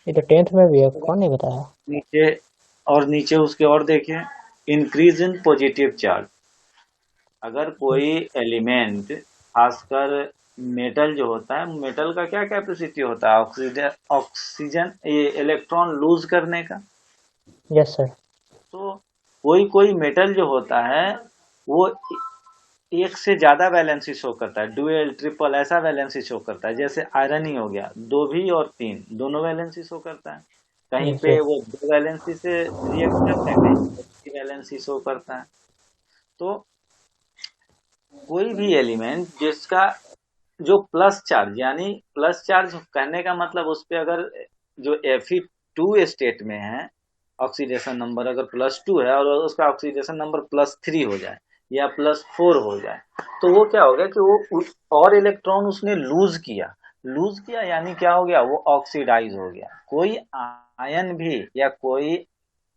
ये तो 10th में भी है, कौन नहीं बताया। नीचे, और नीचे उसके और देखिए, इंक्रीज इन पॉजिटिव चार्ज। अगर कोई एलिमेंट, खासकर मेटल जो होता है, मेटल का क्या कैपेसिटी होता है, ऑक्सीजन ऑक्सीजन ये इलेक्ट्रॉन लूज करने का। Yes sir. तो कोई कोई मेटल जो होता है वो एक से ज्यादा वैलेंसी शो करता है, डुअल ट्रिपल ऐसा वैलेंसी शो करता है। जैसे आयरन ही हो गया, दो भी और तीन दोनों वैलेंसी शो करता है। कहीं यस पे यस। वो दो वैलेंसी से रिएक्ट करता है, कहीं पे तीन वैलेंसी शो करता है। तो कोई भी एलिमेंट जिसका जो प्लस चार्ज, यानी प्लस चार्ज कहने का मतलब उस पे अगर जो Fe2 स्टेट में है, ऑक्सीडेशन नंबर अगर +2 है और उसका ऑक्सीडेशन नंबर +3 हो जाए या +4 हो जाए, तो वो क्या हो गया कि वो और इलेक्ट्रॉन उसने लूज किया। लूज किया यानी क्या हो गया, वो ऑक्सीडाइज हो गया। कोई आयन भी या कोई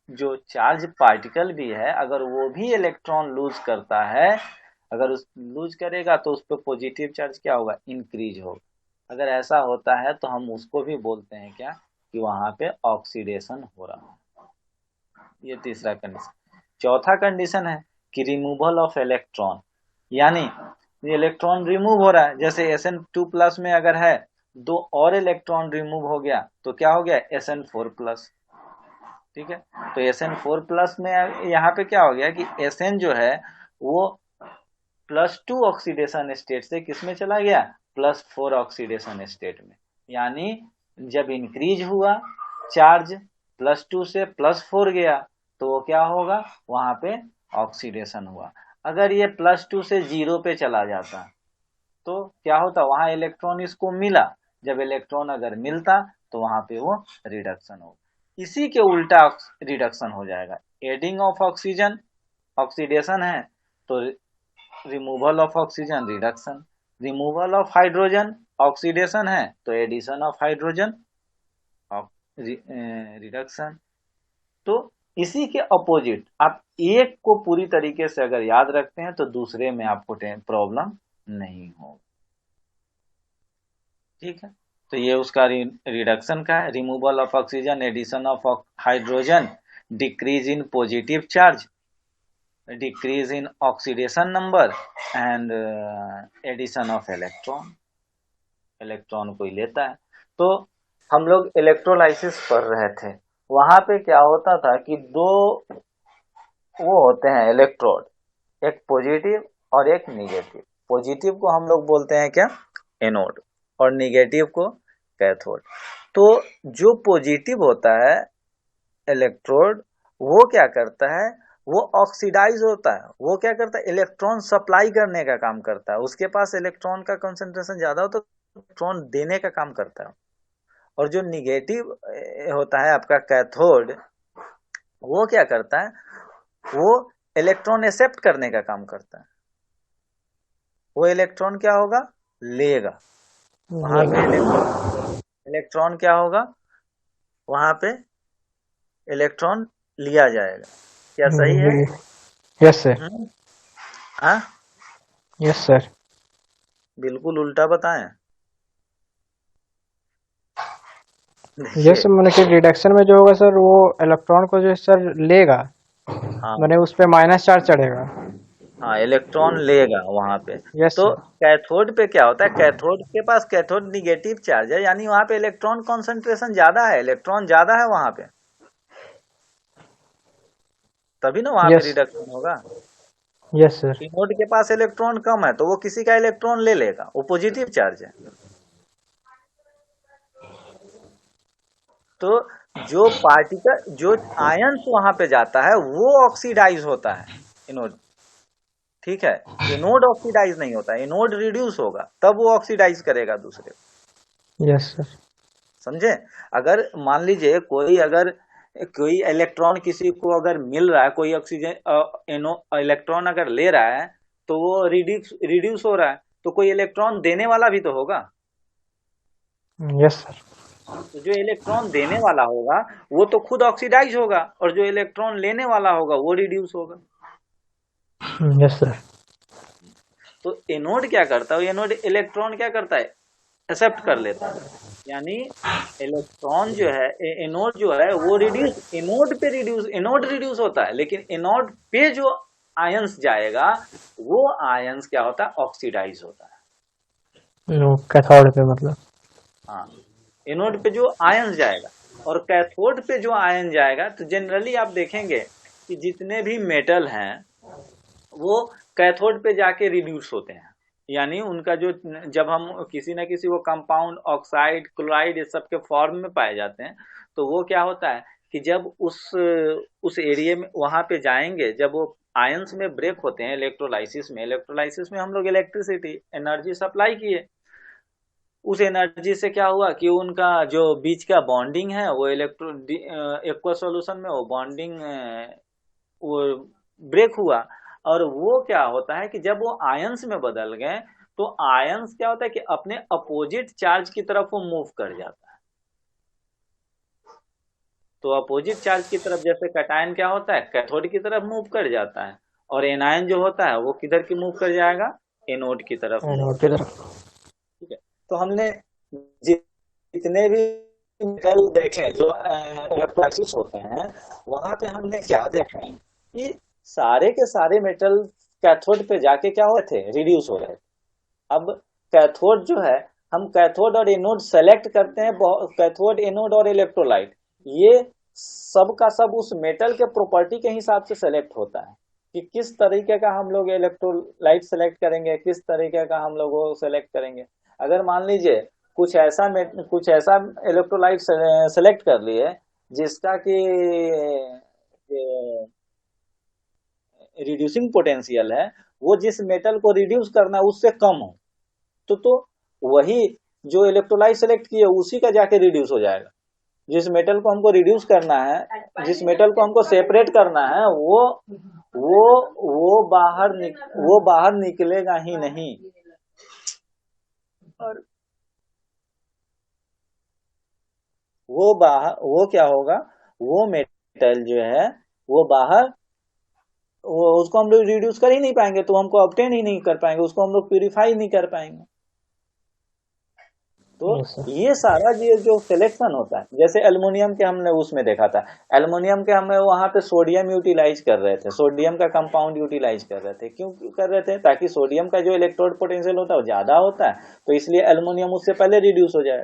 जो चार्ज पार्टिकल भी है, अगर वो भी इलेक्ट्रॉन लूज करता है, अगर उस लूज करेगा तो उस पर पॉजिटिव चार्ज क्या होगा, इंक्रीज होगा। अगर ऐसा होता है तो हम उसको भी बोलते हैं क्या, कि वहां पे ऑक्सीडेशन हो रहा है। ये तीसरा कंडीशन। चौथा कंडीशन है कि रिमूवल ऑफ इलेक्ट्रॉन, यानी इलेक्ट्रॉन रिमूव हो रहा है। जैसे Sn2+ में अगर है, दो और इलेक्ट्रॉन रिमूव हो गया तो क्या हो गया, Sn4+। ठीक है। तो Sn4+ में यहाँ पे क्या हो गया कि Sn जो है वो +2 ऑक्सीडेशन स्टेट से किस में चला गया, +4 ऑक्सीडेशन स्टेट में। यानी जब इंक्रीज हुआ चार्ज, +2 से +4 गया, तो वो क्या होगा, वहां पे ऑक्सीडेशन हुआ। अगर ये +2 से 0 पे चला जाता तो क्या होता, वहां इलेक्ट्रॉन इसको मिला। जब इलेक्ट्रॉन अगर मिलता तो वहां पे वो रिडक्शन हो। इसी के उल्टा रिडक्शन हो जाएगा। एडिंग ऑफ ऑक्सीजन ऑक्सीडेशन है, तो removal of oxygen reduction. Removal of hydrogen oxidation है, तो एडिशन ऑफ हाइड्रोजन रिडक्शन। तो इसी के अपोजिट आप एक को पूरी तरीके से अगर याद रखते हैं तो दूसरे में आपको प्रॉब्लम नहीं होगी। ठीक है। तो ये उसका रिडक्शन का है, removal of oxygen, addition of hydrogen, decrease in positive charge, decrease in oxidation number, and addition of electron. Electron कोई लेता है। तो हम लोग इलेक्ट्रोलाइसिस पढ़ रहे थे, वहां पे क्या होता था कि दो वो होते हैं इलेक्ट्रोड, एक पॉजिटिव और एक निगेटिव। पॉजिटिव को हम लोग बोलते हैं क्या, एनोड, और निगेटिव को कैथोड। तो जो पॉजिटिव होता है इलेक्ट्रोड, वो क्या करता है, वो ऑक्सीडाइज होता है। वो क्या करता है, इलेक्ट्रॉन सप्लाई करने का काम करता है। उसके पास इलेक्ट्रॉन का कंसंट्रेशन ज्यादा होता है, इलेक्ट्रॉन देने का काम करता है। और जो निगेटिव होता है आपका कैथोड, वो क्या करता है, वो इलेक्ट्रॉन एक्सेप्ट करने का काम करता है। वो इलेक्ट्रॉन क्या होगा, लेगा। वहां पे लेगा। इलेक्ट्रॉन क्या होगा, वहां पे इलेक्ट्रॉन लिया जाएगा। क्या सही है? Yes sir. हम्म। हाँ, यस सर। बिल्कुल उल्टा बताएं। यस देखिए, मैंने कि रिडक्शन में जो होगा सर, वो इलेक्ट्रॉन को जो है सर लेगा, हाँ मैंने उस पे माइनस चार्ज चढ़ेगा। हाँ, इलेक्ट्रॉन लेगा वहां पे। यस तो सर। कैथोड पे क्या होता है, कैथोड के पास कैथोड निगेटिव चार्ज है, यानी वहां पे इलेक्ट्रॉन कॉन्सेंट्रेशन ज्यादा है, इलेक्ट्रॉन ज्यादा है वहां पे, तभी ना वहां पे यस। रिडक्शन होगा। Yes sir. एनोड के पास इलेक्ट्रॉन कम है तो वो किसी का इलेक्ट्रॉन ले लेगा, वो पॉजिटिव चार्ज है। तो जो पार्टिकल, जो आयंस वहां पे जाता है वो ऑक्सीडाइज होता है, एनोड। ठीक है। एनोड ऑक्सीडाइज नहीं होता, एनोड रिड्यूस होगा तब वो ऑक्सीडाइज करेगा दूसरे को। Yes sir. समझे? अगर मान लीजिए कोई, अगर कोई इलेक्ट्रॉन किसी को अगर मिल रहा है, कोई ऑक्सीजन एनो इलेक्ट्रॉन अगर ले रहा है, तो वो रिड्यूस रिड्यूस हो रहा है, तो कोई इलेक्ट्रॉन देने वाला भी तो होगा। Yes sir. तो जो इलेक्ट्रॉन देने वाला होगा वो तो खुद ऑक्सीडाइज होगा, और जो इलेक्ट्रॉन लेने वाला होगा वो रिड्यूस होगा। Yes sir. तो एनोड क्या करता है, एनोड इलेक्ट्रॉन क्या करता है, एक्सेप्ट कर लेता है। यानी इलेक्ट्रॉन जो है, एनोड जो है वो रिड्यूस, एनोड रिड्यूस होता है, लेकिन एनोड पे जो आयंस जाएगा वो आयंस क्या होता है, ऑक्सीडाइज होता है। कैथोड पे मतलब। हाँ, एनोड पे जो आयंस जाएगा और कैथोड पे जो आयन जाएगा, तो जनरली आप देखेंगे कि जितने भी मेटल हैं वो कैथोड पे जाके रिड्यूस होते हैं। यानी उनका जो, जब हम किसी ना किसी वो कंपाउंड, ऑक्साइड, क्लोराइड, ये सब के फॉर्म में पाए जाते हैं, तो वो क्या होता है कि जब उस एरिया में वहां पे जाएंगे, जब वो आयंस में ब्रेक होते हैं इलेक्ट्रोलाइसिस में हम लोग इलेक्ट्रिसिटी एनर्जी सप्लाई किए, उस एनर्जी से क्या हुआ कि उनका जो बीच का बॉन्डिंग है वो एक्वा सॉल्यूशन में वो बॉन्डिंग वो ब्रेक हुआ। और वो क्या होता है कि जब वो आयंस में बदल गए, तो आयंस क्या होता है कि अपने अपोजिट चार्ज की तरफ वो मूव कर जाता है। तो अपोजिट चार्ज की तरफ, जैसे कैटायन क्या होता है, कैथोड की तरफ मूव कर जाता है, और एनायन जो होता है वो किधर की मूव कर जाएगा, एनोड की तरफ मूव एनोड कर की जाएगा। तरफ। ठीक है। तो हमने जितने भी मेटल देखे जो इलेक्ट्रोलाइसिस होते हैं, वहां पे हमने क्या देखा है कि सारे के सारे मेटल कैथोड पे जाके क्या हुए थे, रिड्यूस हो रहे थे। अब कैथोड जो है, हम कैथोड और एनोड सेलेक्ट करते हैं, कैथोड, एनोड और इलेक्ट्रोलाइट, ये सब का सब उस मेटल के प्रॉपर्टी के हिसाब से सेलेक्ट होता है कि किस तरीके का हम लोग इलेक्ट्रोलाइट सेलेक्ट करेंगे, किस तरीके का हम लोग वो सेलेक्ट करेंगे। अगर मान लीजिए कुछ ऐसा इलेक्ट्रोलाइट सेलेक्ट कर लिए जिसका कि रिड्यूसिंग पोटेंशियल है, वो जिस मेटल को रिड्यूस करना है उससे कम हो, तो वही जो इलेक्ट्रोलाइट सेलेक्ट किए उसी का जाके रिड्यूस हो जाएगा। जिस मेटल को हमको रिड्यूस करना है, जिस मेटल को हमको सेपरेट करना है, वो वो बाहर निकलेगा ही नहीं। और वो क्या होगा, वो मेटल जो है वो बाहर, वो उसको हम लोग रिड्यूस कर ही नहीं पाएंगे, तो हमको ऑब्टेन ही नहीं कर पाएंगे, उसको हम लोग प्यूरिफाई नहीं कर पाएंगे। तो यस सर। ये सारा ये जो सिलेक्शन होता है, जैसे एल्युमिनियम के हमने उसमें देखा था, एल्युमिनियम के हमें वहां पे सोडियम यूटिलाइज कर रहे थे, सोडियम का कंपाउंड यूटिलाइज कर रहे थे, क्यों क्यों कर रहे थे, ताकि सोडियम का जो इलेक्ट्रोड पोटेंशियल होता है वो ज्यादा होता है, तो इसलिए एल्युमिनियम उससे पहले रिड्यूस हो जाए,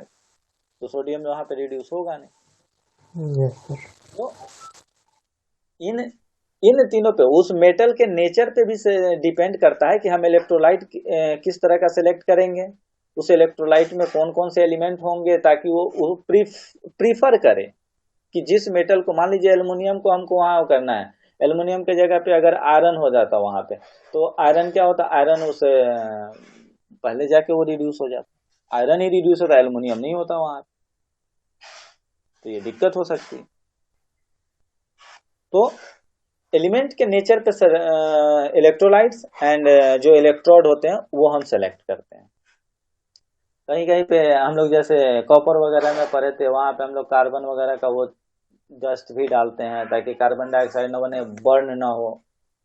तो सोडियम वहां पे रिड्यूस होगा नहीं। Yes sir. तो इन इन तीनों पे, उस मेटल के नेचर पे भी डिपेंड करता है कि हम इलेक्ट्रोलाइट किस तरह का सिलेक्ट करेंगे, उस इलेक्ट्रोलाइट में कौन कौन से एलिमेंट होंगे, ताकि वो प्रीफर करे कि जिस मेटल को, मान लीजिए एल्युमिनियम को हमको वहां करना है, एल्युमिनियम के जगह पे अगर आयरन हो जाता वहां पे, तो आयरन क्या होता, आयरन उसे पहले जाके वो रिड्यूस हो जाता, आयरन ही रिड्यूस होता, एल्युमिनियम नहीं होता वहां, तो ये दिक्कत हो सकती है। तो एलिमेंट के नेचर पे इलेक्ट्रोलाइट्स एंड जो इलेक्ट्रोड होते हैं वो हम सेलेक्ट करते हैं। कहीं कहीं पे हम लोग जैसे कॉपर वगैरह में पढ़े थे, वहां पे हम लोग कार्बन वगैरह का वो डस्ट भी डालते हैं ताकि कार्बन डाइऑक्साइड न बने, बर्न ना हो,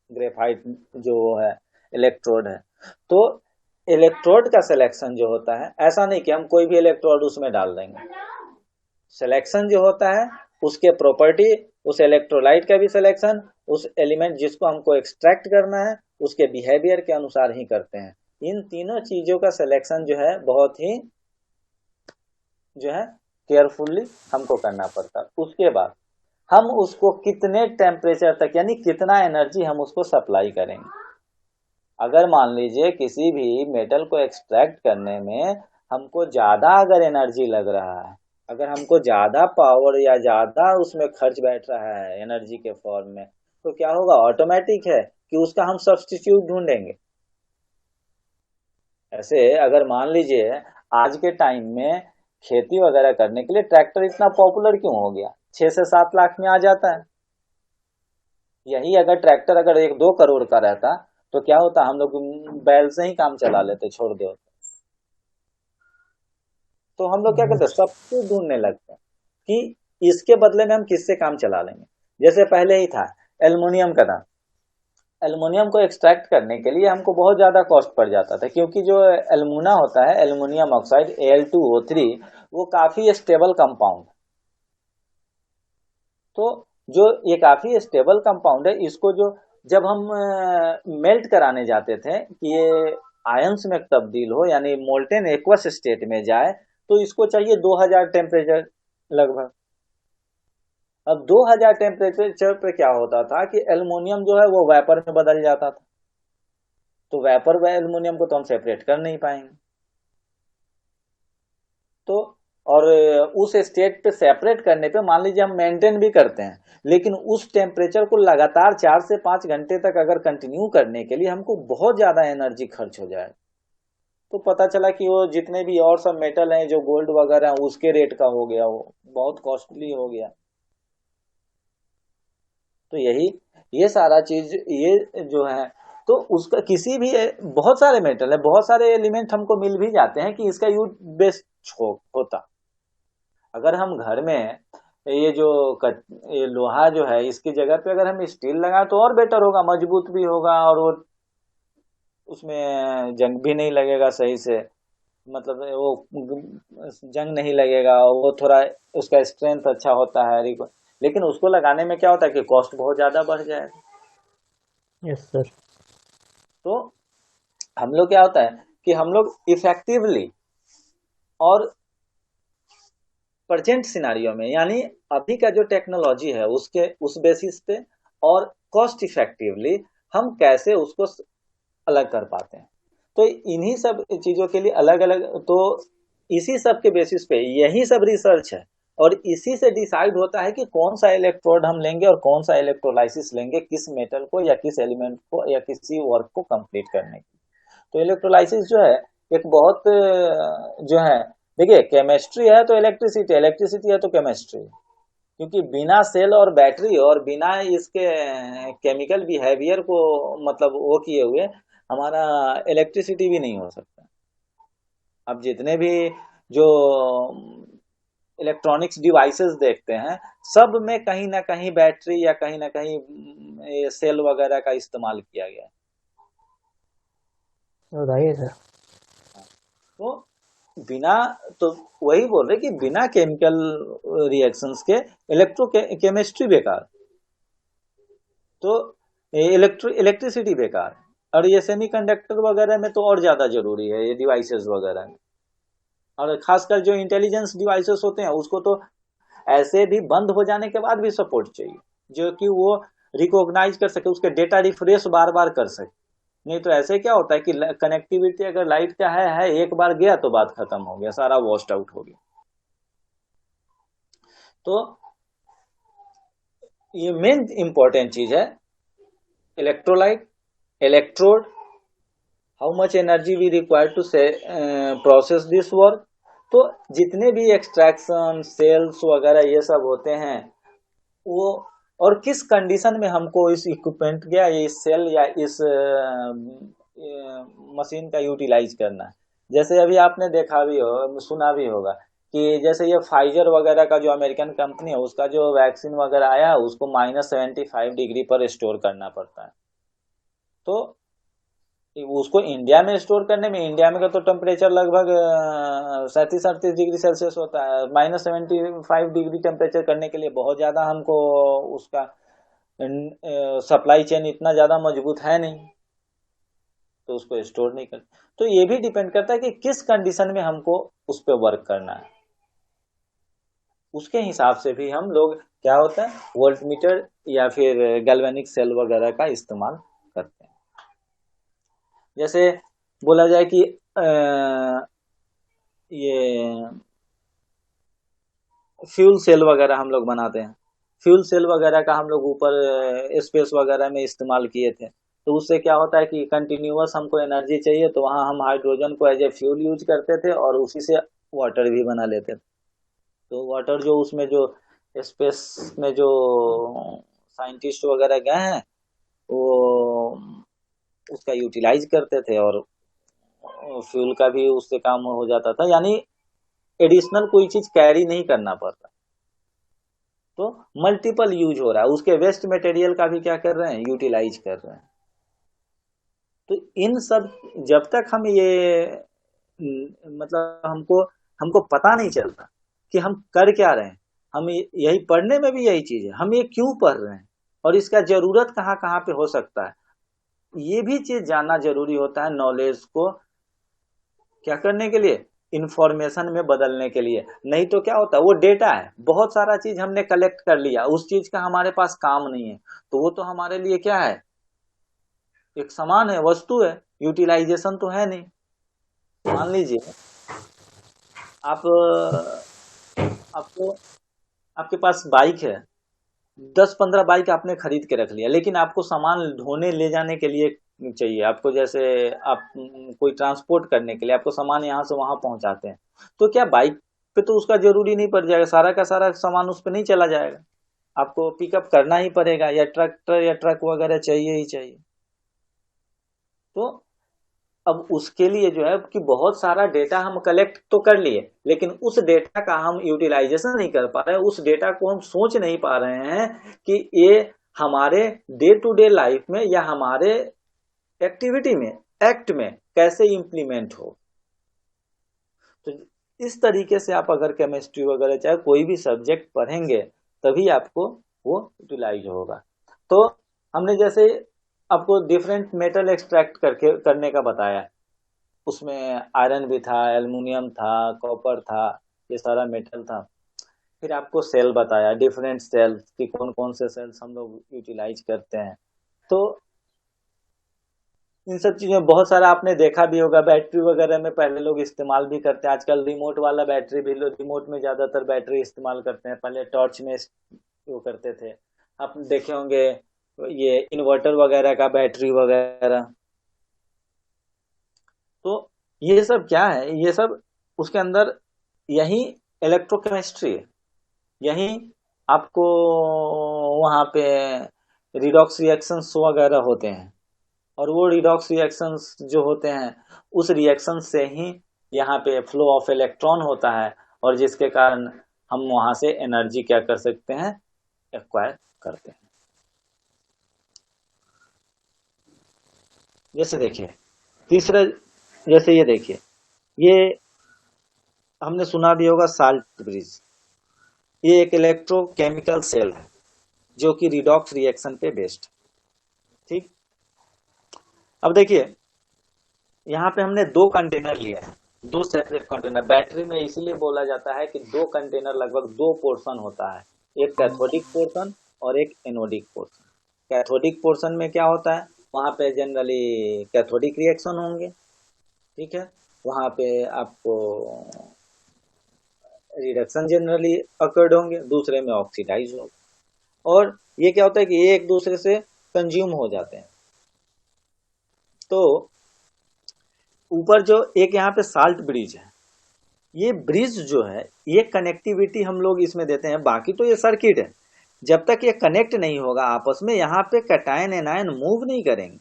ग्रेफाइट जो है इलेक्ट्रोड है। तो इलेक्ट्रोड का सिलेक्शन जो होता है, ऐसा नहीं कि हम कोई भी इलेक्ट्रोड उसमें डाल देंगे, सिलेक्शन जो होता है उसके प्रॉपर्टी, उस इलेक्ट्रोलाइट का भी सिलेक्शन, उस एलिमेंट जिसको हमको एक्सट्रैक्ट करना है उसके बिहेवियर के अनुसार ही करते हैं। इन तीनों चीजों का सिलेक्शन जो है बहुत ही जो है केयरफुल्ली हमको करना पड़ता है। उसके बाद हम उसको कितने टेम्परेचर तक, यानी कितना एनर्जी हम उसको सप्लाई करेंगे। अगर मान लीजिए किसी भी मेटल को एक्सट्रैक्ट करने में हमको ज्यादा अगर एनर्जी लग रहा है, अगर हमको ज्यादा पावर या ज्यादा उसमें खर्च बैठ रहा है एनर्जी के फॉर्म में, तो क्या होगा, ऑटोमेटिक है कि उसका हम सब्स्टिट्यूट ढूंढेंगे। ऐसे अगर मान लीजिए आज के टाइम में खेती वगैरह करने के लिए ट्रैक्टर इतना पॉपुलर क्यों हो गया, 6 से 7 लाख में आ जाता है। यही अगर ट्रैक्टर अगर 1-2 करोड़ का रहता तो क्या होता, हम लोग बैल से ही काम चला लेते, छोड़ दे। तो हम लोग क्या करते हैं, सब कुछ ढूंढने लगते हैं कि इसके बदले में हम किससे काम चला लेंगे। जैसे पहले ही था एल्युमिनियम का था, एल्युमिनियम को एक्सट्रैक्ट करने के लिए हमको बहुत ज़्यादा कॉस्ट पड़ जाता था, क्योंकि जो एल्युमिना होता है, एल्युमिनियम ऑक्साइड Al2O3, वो काफ़ी स्टेबल कंपाउंड। तो जो ये काफ़ी स्टेबल कंपाउंड है, इसको जो जब हम मेल्ट कराने जाते थे कि ये आयंस में तब्दील हो, यानी मोल्टेन एक्वस स्टेट में जाए, तो इसको चाहिए 2000 टेम्परेचर लगभग। अब 2000 टेम्परेचर पे क्या होता था कि एल्युमिनियम जो है वो वेपर में बदल जाता था। तो वेपर व एल्युमिनियम को तो हम सेपरेट कर नहीं पाएंगे। तो और उस स्टेट पे सेपरेट करने पे मान लीजिए हम मेंटेन भी करते हैं, लेकिन उस टेम्परेचर को लगातार 4 से 5 घंटे तक अगर कंटिन्यू करने के लिए हमको बहुत ज्यादा एनर्जी खर्च हो जाए। तो पता चला कि वो जितने भी और सब मेटल हैं, जो गोल्ड वगैरह हैं, उसके रेट का हो गया, वो बहुत कॉस्टली हो गया। तो यही, ये सारा चीज ये जो है, तो उसका किसी भी, बहुत सारे मेटल है, बहुत सारे एलिमेंट हमको मिल भी जाते हैं कि इसका यूज बेस्ट होता। अगर हम घर में ये जो ये लोहा जो है, इसकी जगह पे अगर हम स्टील लगाए तो और बेटर होगा, मजबूत भी होगा, और वो उसमें जंग भी नहीं लगेगा सही से, मतलब वो जंग नहीं लगेगा, वो थोड़ा उसका स्ट्रेंथ अच्छा होता है। लेकिन उसको लगाने में क्या होता है कि कॉस्ट बहुत ज्यादा बढ़ जाएगा। Yes sir. तो हम लोग क्या होता है कि हम लोग इफेक्टिवली और प्रेजेंट सिनारियो में, यानी अभी का जो टेक्नोलॉजी है उसके उस बेसिस पे, और कॉस्ट इफेक्टिवली हम कैसे उसको अलग कर पाते हैं। तो इन्हीं सब चीजों के लिए अलग अलग, तो इसी सब के बेसिस पे यही सब रिसर्च है, और इसी से डिसाइड होता है कि कौन सा इलेक्ट्रोड हम लेंगे और कौन सा इलेक्ट्रोलाइसिस लेंगे, किस मेटल को या किस एलिमेंट को या किसी वर्क को कंप्लीट करने की। तो इलेक्ट्रोलाइसिस जो है एक बहुत जो है, देखिए केमिस्ट्री है तो इलेक्ट्रिसिटी, इलेक्ट्रिसिटी है तो केमिस्ट्री, क्योंकि बिना सेल और बैटरी और बिना इसके केमिकल बिहेवियर को मतलब वो किए हुए हमारा इलेक्ट्रिसिटी भी नहीं हो सकता। अब जितने भी जो इलेक्ट्रॉनिक्स डिवाइसेस देखते हैं, सब में कहीं ना कहीं बैटरी या कहीं ना कहीं ये सेल वगैरह का इस्तेमाल किया गया है। बताइए सर। तो बिना, तो वही बोल रहे कि बिना केमिकल रिएक्शंस के इलेक्ट्रो केमिस्ट्री बेकार, तो इलेक्ट्रिसिटी बेकार। और ये सेमीकंडक्टर वगैरह में तो और ज्यादा जरूरी है, ये डिवाइसेस वगैरह में। और खासकर जो इंटेलिजेंस डिवाइसेस होते हैं उसको तो ऐसे भी बंद हो जाने के बाद भी सपोर्ट चाहिए, जो कि वो रिकॉग्नाइज कर सके, उसके डेटा रिफ्रेश बार बार कर सके। नहीं तो ऐसे क्या होता है कि कनेक्टिविटी अगर लाइट का है एक बार गया तो बात खत्म हो गया, सारा वॉस्ट आउट हो गया। तो ये मेन इंपॉर्टेंट चीज है, electrolyte, electrode, how much energy we require to say process this work. तो जितने भी एक्सट्रैक्शन सेल्स वगैरह ये सब होते हैं, वो और किस कंडीशन में हमको इस इक्विपमेंट या इस सेल या इस मशीन का यूटिलाइज करना है। जैसे अभी आपने देखा भी हो, सुना भी होगा कि जैसे ये फाइजर वगैरह का जो अमेरिकन कंपनी है, उसका जो वैक्सीन वगैरह आया, उसको -75 डिग्री पर स्टोर करना पड़ता है। तो उसको इंडिया में स्टोर करने में, इंडिया में का तो टेम्परेचर लगभग 37-38 डिग्री सेल्सियस होता है, -75 डिग्री टेम्परेचर करने के लिए बहुत ज्यादा हमको उसका सप्लाई चेन इतना ज्यादा मजबूत है नहीं, तो उसको स्टोर नहीं कर। तो ये भी डिपेंड करता है कि किस कंडीशन में हमको उस पर वर्क करना है, उसके हिसाब से भी हम लोग क्या होता है वोल्ट मीटर या फिर गैल्वेनिक सेल वगैरह का इस्तेमाल करते हैं। जैसे बोला जाए कि ये फ्यूल सेल वगैरह हम लोग बनाते हैं, फ्यूल सेल वगैरह का हम लोग ऊपर स्पेस वगैरह में इस्तेमाल किए थे। तो उससे क्या होता है कि कंटिन्यूअस हमको एनर्जी चाहिए, तो वहाँ हम हाइड्रोजन को एज ए फ्यूल यूज करते थे और उसी से वाटर भी बना लेते थे। तो वाटर जो उसमें जो स्पेस में जो साइंटिस्ट वगैरह गए हैं, वो उसका यूटिलाइज करते थे, और फ्यूल का भी उससे काम हो जाता था, यानी एडिशनल कोई चीज कैरी नहीं करना पड़ता। तो मल्टीपल यूज हो रहा है, उसके वेस्ट मटेरियल का भी क्या कर रहे हैं यूटिलाइज कर रहे हैं। तो इन सब, जब तक हम ये मतलब हमको हमको पता नहीं चलता कि हम कर क्या रहे हैं, हम यही पढ़ने में भी यही चीज है, हम ये क्यों पढ़ रहे हैं और इसका जरूरत कहाँ कहाँ पे हो सकता है, ये भी चीज जानना जरूरी होता है नॉलेज को क्या करने के लिए, इंफॉर्मेशन में बदलने के लिए। नहीं तो क्या होता है, वो डेटा है, बहुत सारा चीज हमने कलेक्ट कर लिया, उस चीज का हमारे पास काम नहीं है, तो वो तो हमारे लिए क्या है, एक सामान है, वस्तु है, यूटिलाइजेशन तो है नहीं। मान लीजिए आप आपको आपके पास बाइक है, 10-15 बाइक आपने खरीद के रख लिया, लेकिन आपको सामान ढोने ले जाने के लिए चाहिए, आपको जैसे आप कोई ट्रांसपोर्ट करने के लिए आपको सामान यहाँ से वहां पहुंचाते हैं, तो क्या बाइक पे तो उसका जरूरी नहीं पड़ जाएगा, सारा का सारा सामान उस पर नहीं चला जाएगा, आपको पिकअप करना ही पड़ेगा, या ट्रैक्टर या ट्रक वगैरह चाहिए ही चाहिए। तो अब उसके लिए जो है कि बहुत सारा डेटा हम कलेक्ट तो कर लिए, लेकिन उस डेटा का हम यूटिलाइजेशन नहीं कर पा रहे हैं, उस डेटा को हम सोच नहीं पा रहे हैं कि ये हमारे डे टू डे लाइफ में या हमारे एक्टिविटी में, एक्ट में कैसे इम्प्लीमेंट हो। तो इस तरीके से आप अगर केमिस्ट्री वगैरह चाहे कोई भी सब्जेक्ट पढ़ेंगे, तभी आपको वो यूटिलाइज होगा। तो हमने जैसे आपको डिफरेंट मेटल एक्सट्रैक्ट करके करने का बताया, उसमें आयरन भी था, एल्युमिनियम था, कॉपर था, ये सारा मेटल था। फिर आपको सेल बताया, डिफरेंट सेल्स कि कौन कौन से सेल्स हम लोग यूटिलाइज करते हैं। तो इन सब चीजों में बहुत सारा आपने देखा भी होगा, बैटरी वगैरह में पहले लोग इस्तेमाल भी करते हैं, आजकल रिमोट वाला बैटरी भी लोग, रिमोट में ज्यादातर बैटरी इस्तेमाल करते हैं, पहले टॉर्च में वो करते थे। आप देखे होंगे ये इन्वर्टर वगैरह का बैटरी वगैरह। तो ये सब क्या है, ये सब उसके अंदर यही इलेक्ट्रोकेमिस्ट्री है, यही आपको वहां पे रिडॉक्स रिएक्शंस वगैरह होते हैं, और वो रिडॉक्स रिएक्शंस जो होते हैं, उस रिएक्शन से ही यहाँ पे फ्लो ऑफ इलेक्ट्रॉन होता है, और जिसके कारण हम वहां से एनर्जी क्या कर सकते हैं, एक्वायर करते हैं। जैसे देखिए तीसरा, जैसे ये देखिए, ये हमने सुना भी होगा साल्ट ब्रिज, ये एक इलेक्ट्रोकेमिकल सेल है जो कि रिडॉक्स रिएक्शन पे बेस्ड। ठीक, अब देखिए यहाँ पे हमने दो कंटेनर लिए हैं, दो सेपरेट कंटेनर। बैटरी में इसलिए बोला जाता है कि दो कंटेनर लगभग दो पोर्शन होता है, एक कैथोडिक पोर्शन और एक एनोडिक पोर्शन। कैथोडिक पोर्शन में क्या होता है, वहां पे जनरली कैथोडिक रिएक्शन होंगे, ठीक है, वहां पे आपको रिडक्शन जनरली अकर्ड होंगे, दूसरे में ऑक्सीडाइज होगा। और ये क्या होता है कि ये एक दूसरे से कंज्यूम हो जाते हैं। तो ऊपर जो एक यहाँ पे साल्ट ब्रिज है, ये ब्रिज जो है, ये कनेक्टिविटी हम लोग इसमें देते हैं, बाकी तो ये सर्किट है। जब तक ये कनेक्ट नहीं होगा आपस में, यहाँ पे कैटायन एनायन मूव नहीं करेंगे।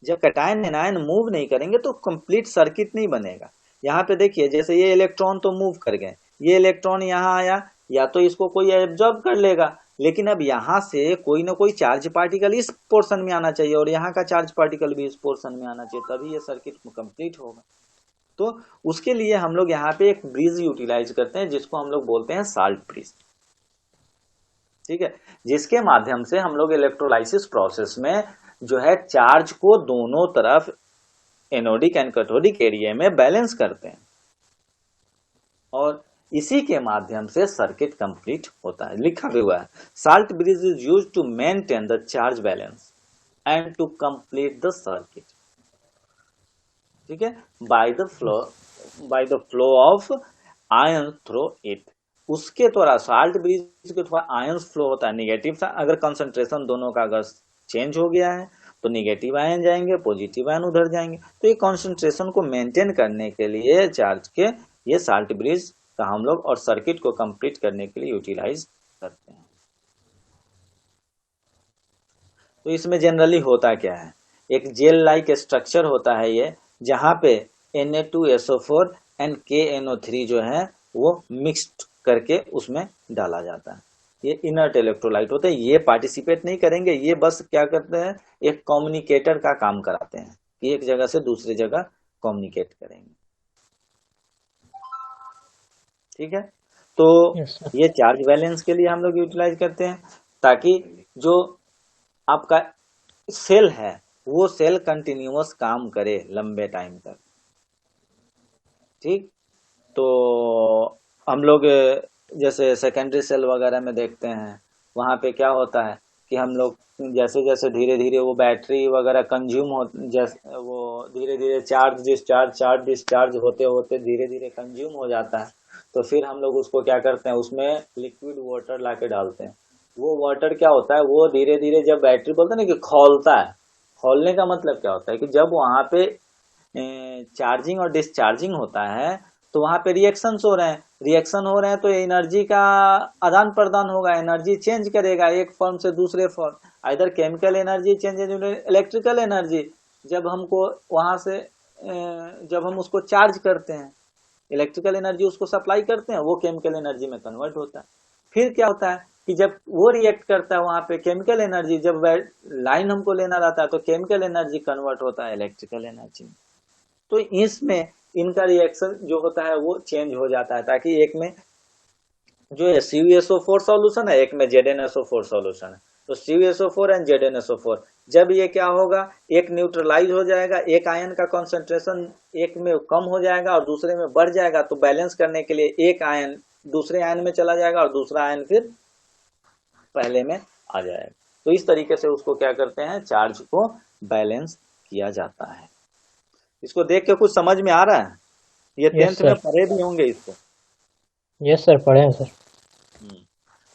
जब कैटायन एनायन मूव नहीं करेंगे तो कंप्लीट सर्किट नहीं बनेगा। यहाँ पे देखिए जैसे ये इलेक्ट्रॉन तो मूव कर गए, ये इलेक्ट्रॉन यहाँ आया, या तो इसको कोई एब्जॉर्ब कर लेगा, लेकिन अब यहाँ से कोई ना कोई चार्ज पार्टिकल इस पोर्शन में आना चाहिए, और यहाँ का चार्ज पार्टिकल भी इस पोर्शन में आना चाहिए, तभी ये सर्किट कंप्लीट होगा। तो उसके लिए हम लोग यहाँ पे एक ब्रिज यूटिलाइज करते हैं, जिसको हम लोग बोलते हैं साल्ट ब्रिज। ठीक है, जिसके माध्यम से हम लोग इलेक्ट्रोलाइसिस प्रोसेस में जो है चार्ज को दोनों तरफ एनोडिक एंड कैथोडिक एरिया में बैलेंस करते हैं, और इसी के माध्यम से सर्किट कंप्लीट होता है। लिखा भी हुआ है, salt bridge is used to maintain the charge balance and to complete the circuit. ठीक है, by the flow of ion through it. उसके द्वारा साल्ट ब्रिज के थोड़ा आयन फ्लो होता है, निगेटिव था, अगर कंसंट्रेशन दोनों का अगर चेंज हो गया है तो निगेटिव आयन जाएंगे, पॉजिटिव आयन उधर जाएंगे। तो ये कंसंट्रेशन को मेंटेन करने के लिए चार्ज के, ये साल्ट ब्रिज का हम लोग और सर्किट को कंप्लीट करने के लिए यूटिलाइज करते हैं। तो इसमें जनरली होता क्या है, एक जेल लाइक स्ट्रक्चर होता है ये, जहां पे Na2SO4 एंड KNO3 जो है वो मिक्स्ड करके उसमें डाला जाता है। ये इनर्ट इलेक्ट्रोलाइट होते हैं, ये पार्टिसिपेट नहीं करेंगे, ये बस क्या करते हैं, एक कम्युनिकेटर का काम कराते हैं। कि एक जगह से दूसरी जगह कम्युनिकेट करेंगे। ठीक है, तो यस सर। ये चार्ज बैलेंस के लिए हम लोग यूटिलाइज करते हैं, ताकि जो आपका सेल है वो सेल कंटिन्यूअस काम करे लंबे टाइम तक। ठीक, तो हम लोग जैसे सेकेंडरी सेल वगैरह में देखते हैं, वहां पे क्या होता है कि हम लोग जैसे जैसे धीरे धीरे वो बैटरी वगैरह कंज्यूम हो, जैसे वो धीरे धीरे चार्ज डिस्चार्ज होते होते धीरे धीरे कंज्यूम हो जाता है, तो फिर हम लोग उसको क्या करते हैं, उसमें लिक्विड वाटर लाके डालते हैं। वो वाटर क्या होता है, वो धीरे धीरे जब बैटरी बोलते हैं ना कि खौलता है, खौलने का मतलब क्या होता है कि जब वहां पे चार्जिंग और डिस्चार्जिंग होता है तो वहां पे रिएक्शंस हो रहे हैं, रिएक्शन हो रहे हैं तो एनर्जी का आदान प्रदान होगा, एनर्जी चेंज करेगा एक फॉर्म से दूसरे form, either chemical energy change, electrical energy. जब हमको वहां से जब हम उसको चार्ज करते हैं, इलेक्ट्रिकल एनर्जी उसको सप्लाई करते हैं, वो केमिकल एनर्जी में कन्वर्ट होता है। फिर क्या होता है कि जब वो रिएक्ट करता है वहां पे केमिकल एनर्जी, जब लाइन हमको लेना रहता है तो केमिकल एनर्जी कन्वर्ट होता है इलेक्ट्रिकल एनर्जी में। तो इसमें इनका रिएक्शन जो होता है वो चेंज हो जाता है, ताकि एक में जो है CuSO4 सॉल्यूशन है, एक में ZnSO4 सॉल्यूशन है। तो CuSO4 एंड ZnSO4, जब ये क्या होगा, एक न्यूट्रलाइज हो जाएगा, एक आयन का कंसंट्रेशन एक में कम हो जाएगा और दूसरे में बढ़ जाएगा, तो बैलेंस करने के लिए एक आयन दूसरे आयन में चला जाएगा और दूसरा आयन फिर पहले में आ जाएगा। तो इस तरीके से उसको क्या करते हैं, चार्ज को बैलेंस किया जाता है। इसको देख के कुछ समझ में आ रहा है? ये यस 10th में सर। पढ़े भी होंगे इसको। यस सर, पढ़े हैं सर। हम्म।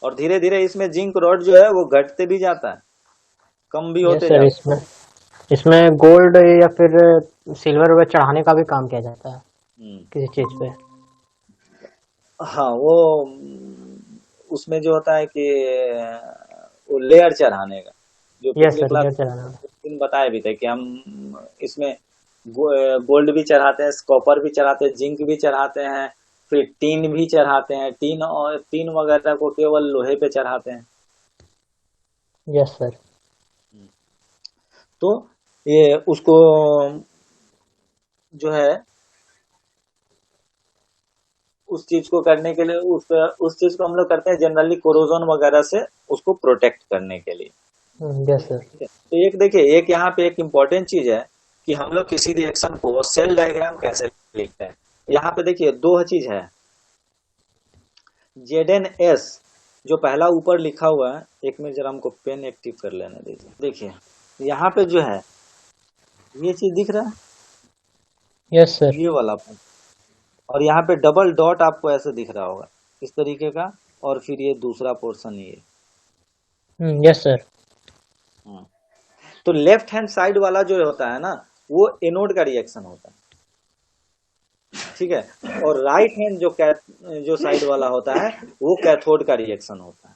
और धीरे धीरे इसमें जिंक रॉड जो है वो घटते भी जाता है, कम भी यस होते सर, जाता इसमें इसमें गोल्ड या फिर सिल्वर वगैरह चढ़ाने का भी काम किया जाता है है। किसी चीज पे। हाँ, वो उसमें जो होता है कि वो लेयर चढ़ाने का, जो यस पिछले सर, क्लास लेयर चढ़ाना। दिन बताए भी थे कि हम इसमें गोल्ड भी चढ़ाते हैं, कॉपर भी चढ़ाते हैं, जिंक भी चढ़ाते हैं, फिर टीन भी चढ़ाते हैं, टीन और टीन वगैरह को केवल लोहे पे चढ़ाते हैं। Yes sir. तो ये उसको जो है उस चीज को करने के लिए उस चीज को हम लोग करते हैं जनरली कोरोजन वगैरह से उसको प्रोटेक्ट करने के लिए। Yes sir. ठीक है? तो एक देखिए, एक यहाँ पे एक इम्पोर्टेंट चीज है कि हम लोग किसी रिएक्शन को सेल डायग्राम कैसे लिखते हैं। यहाँ पे देखिए दो चीज है, ZnS जो पहला ऊपर लिखा हुआ है, एक मिनट जरा हमको पेन एक्टिव कर लेने दीजिए। देखिए यहाँ पे जो है ये चीज दिख रहा है, यस सर। ये वाला point। और यहाँ पे डबल डॉट आपको ऐसे दिख रहा होगा इस तरीके का, और फिर ये दूसरा पोर्शन ये। Yes sir. हम्म। तो लेफ्ट हैंड साइड वाला जो होता है ना, वो एनोड का रिएक्शन होता है। ठीक है, और राइट हैंड जो साइड वाला होता है वो कैथोड का रिएक्शन होता है।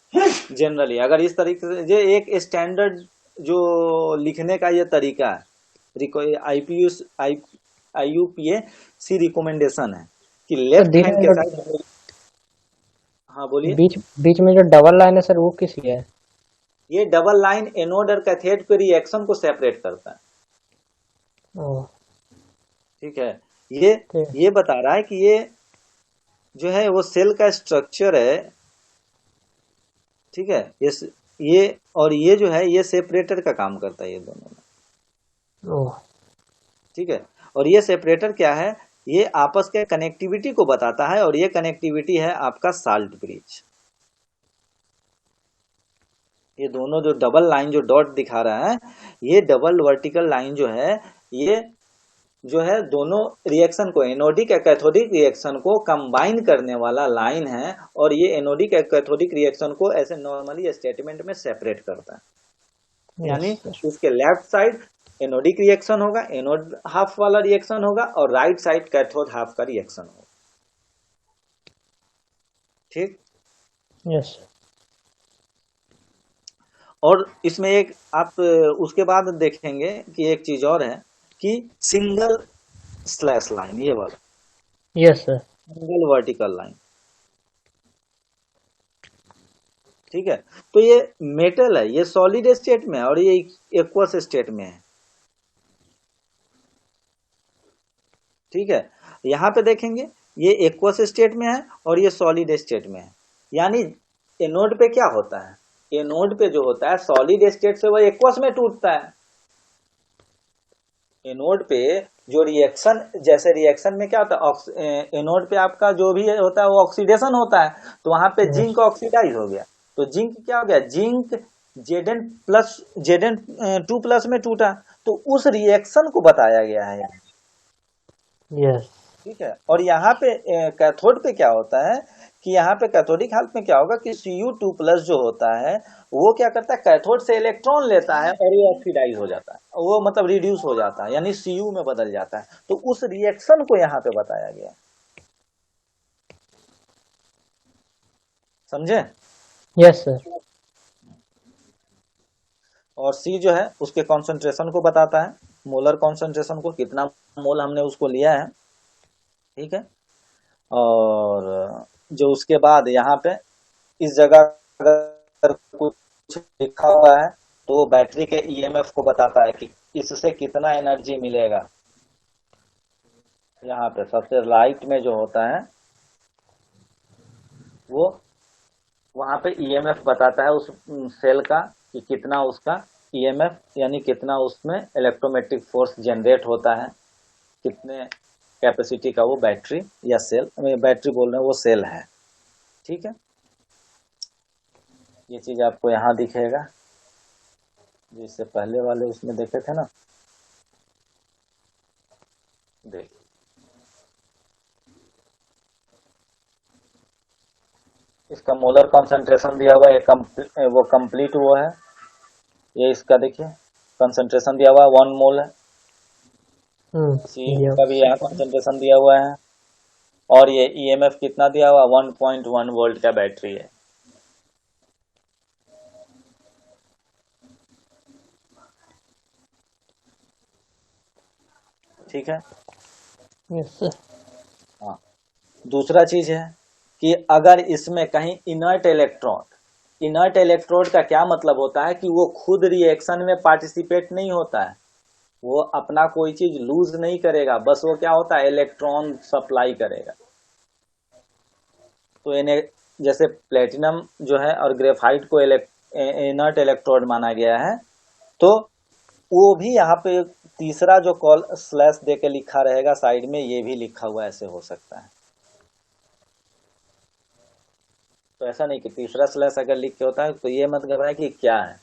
जनरली अगर इस तरीके से, ये एक स्टैंडर्ड जो लिखने का ये तरीका है, IUPAC रिकमेंडेशन है कि सर लेफ्ट बीच हैंड में के जो साइड। हाँ बोलिए। बीच बीच में जो डबल लाइन है सर, वो किस लिए है? ये डबल लाइन एनोड और कैथोड के रिएक्शन को सेपरेट करता है। ओह, ठीक है, ये ठीक। ये बता रहा है कि ये जो है वो सेल का स्ट्रक्चर है। ठीक है, ये और ये जो है ये सेपरेटर का काम करता है ये दोनों में। ओह, ठीक है, और ये सेपरेटर क्या है, ये आपस के कनेक्टिविटी को बताता है, और ये कनेक्टिविटी है आपका साल्ट ब्रिज। ये दोनों जो डबल लाइन जो डॉट दिखा रहा है, ये डबल वर्टिकल लाइन जो है, ये जो है दोनों रिएक्शन को, एनोडिक और कैथोडिक रिएक्शन को कंबाइन करने वाला लाइन है, और ये एनोडिक और कैथोडिक रिएक्शन को ऐसे नॉर्मली स्टेटमेंट में सेपरेट करता है। यस यानी सर। उसके लेफ्ट साइड एनोडिक रिएक्शन होगा, एनोड हाफ वाला रिएक्शन होगा, और राइट साइड कैथोड हाफ का रिएक्शन होगा। ठीक, यस सर। और इसमें एक आप उसके बाद देखेंगे कि एक चीज और है कि सिंगल स्लैश लाइन, ये वाला yes sir. Single vertical line. ठीक है, तो ये मेटल है, ये सॉलिड स्टेट में है और ये एक्वस स्टेट में है। ठीक है, यहाँ पे देखेंगे ये एक्वस स्टेट में है और ये सॉलिड स्टेट में है। यानी एनोड पे क्या होता है, एनोड पे जो होता है सॉलिड स्टेट से वह एक्वस में टूटता है। एनोड पे जो रिएक्शन, जैसे रिएक्शन में क्या होता है, एनोड पे आपका जो भी होता है वो ऑक्सीडेशन होता है, तो वहां पे जिंक ऑक्सीडाइज हो गया, तो जिंक क्या हो गया, जिंक Zn2+ में टूटा, तो उस रिएक्शन को बताया गया है यहाँ। यस। ठीक है, और यहाँ पे कैथोड पे क्या होता है कि यहाँ पे कैथोडिक हालत में क्या होगा कि Cu2+ जो होता है वो क्या करता है, कैथोड से इलेक्ट्रॉन लेता है और वो ऑक्सीडाइज हो जाता है, वो मतलब रिड्यूस हो जाता है, यानी Cu में बदल जाता है, तो उस रिएक्शन को यहाँ पे बताया गया है। समझे? Yes sir. और C जो है उसके कॉन्सेंट्रेशन को बताता है, मोलर कॉन्सेंट्रेशन को, कितना मोल हमने उसको लिया है। ठीक है, और जो उसके बाद यहाँ पे इस जगह अगर कुछ लिखा हुआ है तो बैटरी के ईएमएफ को बताता है कि इससे कितना एनर्जी मिलेगा। यहाँ पे सबसे राइट में जो होता है वो वहां पे ईएमएफ बताता है उस सेल का कि कितना उसका ईएमएफ, यानी कितना उसमें इलेक्ट्रोमैग्नेटिक फोर्स जनरेट होता है, कितने कैपेसिटी का वो बैटरी या सेल, बैटरी बोल रहे हैं वो सेल है। ठीक है, ये चीज आपको यहाँ दिखेगा, जिससे पहले वाले उसमें देखे थे ना, देख इसका मोलर कंसंट्रेशन दिया हुआ है, वो कंप्लीट वो है, ये इसका देखिए कंसंट्रेशन दिया हुआ है 1 मोल है, सी का भी यहाँ कंसंट्रेशन दिया हुआ है, और ये ईएमएफ कितना दिया हुआ 1.1 वोल्ट का बैटरी है। ठीक है, यस सर। हाँ, दूसरा चीज है कि अगर इसमें कहीं इनर्ट इलेक्ट्रोड का क्या मतलब होता है कि वो खुद रिएक्शन में पार्टिसिपेट नहीं होता है, वो अपना कोई चीज लूज नहीं करेगा, बस वो क्या होता है इलेक्ट्रॉन सप्लाई करेगा। तो इन्हें जैसे प्लेटिनम जो है और ग्रेफाइट को इनर्ट इलेक्ट्रोड माना गया है, तो वो भी यहाँ पे तीसरा जो कॉल स्लैश दे के लिखा रहेगा साइड में, ये भी लिखा हुआ ऐसे हो सकता है। तो ऐसा नहीं कि तीसरा स्लैश अगर लिख के होता है तो ये मत घबराए कि क्या है,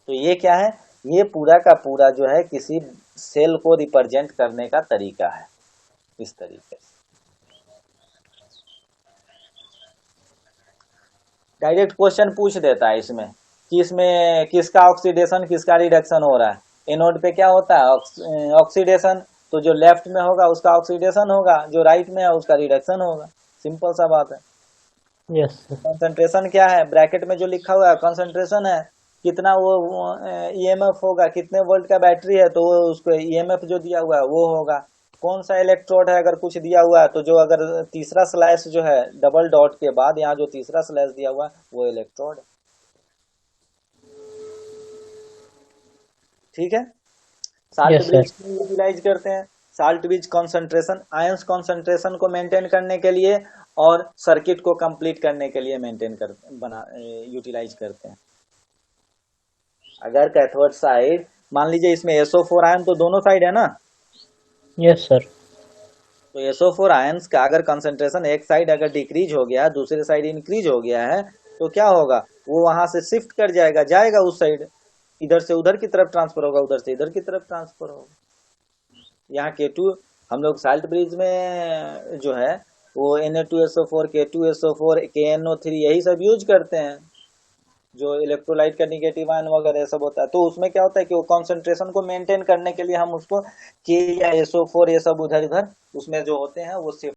तो ये क्या है, ये पूरा का पूरा जो है किसी सेल को रिप्रेजेंट करने का तरीका है, इस तरीके से। डायरेक्ट क्वेश्चन पूछ देता है इसमें कि इसमें किसका ऑक्सीडेशन किसका रिडक्शन हो रहा है। एनोड पे क्या होता है ऑक्सीडेशन, तो जो लेफ्ट में होगा उसका ऑक्सीडेशन होगा, जो राइट में है उसका रिडक्शन होगा, सिंपल सा बात है। Yes sir. कंसंट्रेशन क्या है, ब्रैकेट में जो लिखा हुआ है कंसंट्रेशन है, कितना वो ईएमएफ होगा, कितने वोल्ट का बैटरी है तो वो उसको ईएमएफ जो दिया हुआ है वो होगा, कौन सा इलेक्ट्रोड है अगर कुछ दिया हुआ है तो जो अगर तीसरा स्लैश जो है डबल डॉट के बाद यहाँ जो तीसरा स्लैश दिया हुआ है वो इलेक्ट्रोड है। ठीक है, साल्ट ब्रिज यूटिलाइज करते हैं, salt bridge concentration ions concentration को मेंटेन करने के लिए और सर्किट को कंप्लीट करने के लिए यूटिलाइज करते हैं। अगर कैथोड साइड मान लीजिए इसमें SO4 आयन तो दोनों साइड है ना, यस सर। तो SO4 आयंस का अगर कंसंट्रेशन एक साइड अगर डिक्रीज हो गया दूसरे साइड इंक्रीज हो गया है तो क्या होगा, वो वहां से शिफ्ट कर जाएगा, जाएगा उस साइड, इधर से उधर की तरफ ट्रांसफर होगा, उधर से इधर की तरफ ट्रांसफर होगा। यहाँ K2 हम लोग साल्ट ब्रिज में जो है वो Na2SO4 K2SO4 KNO3 यही सब यूज करते हैं, जो इलेक्ट्रोलाइट का निगेटिव आयन वगैरह सब होता है। तो उसमें क्या होता है कि वो कंसंट्रेशन को मेंटेन करने के लिए हम उसको K या SO4 ये सब उधर इधर उसमें जो होते हैं वो शिफ्ट